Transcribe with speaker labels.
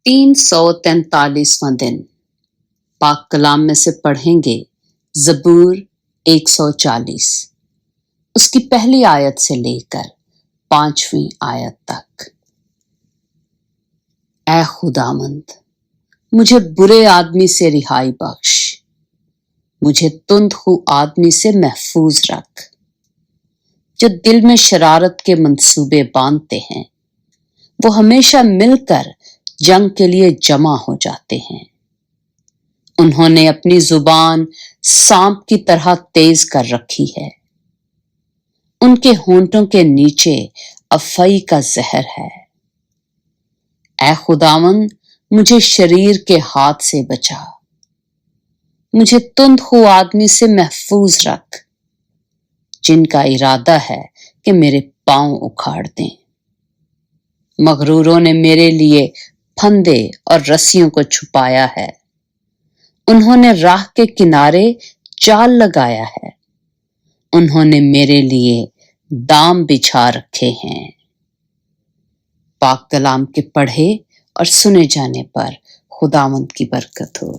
Speaker 1: 343واں دن پاک کلام میں سے پڑھیں گے زبور 140، اس کی پہلی آیت سے لے کر 5ویں آیت تک۔ اے خداوند، مجھے برے آدمی سے رہائی بخش، مجھے تند خو آدمی سے محفوظ رکھ، جو دل میں شرارت کے منصوبے باندھتے ہیں، وہ ہمیشہ مل کر جنگ کے لیے جمع ہو جاتے ہیں۔ انہوں نے اپنی زبان سانپ کی طرح تیز کر رکھی ہے، ان کے ہونٹوں کے نیچے افعی کا زہر ہے۔ اے خداوند، مجھے شریر کے ہاتھ سے بچا، مجھے تند خو آدمی سے محفوظ رکھ، جن کا ارادہ ہے کہ میرے پاؤں اکھاڑ دیں۔ مغروروں نے میرے لیے پھندے اور رسیوں کو چھپایا ہے، انہوں نے راہ کے کنارے جال لگایا ہے، انہوں نے میرے لیے دام بچھا رکھے ہیں۔ پاک کلام کے پڑھے اور سنے جانے پر خداوند کی برکت ہو۔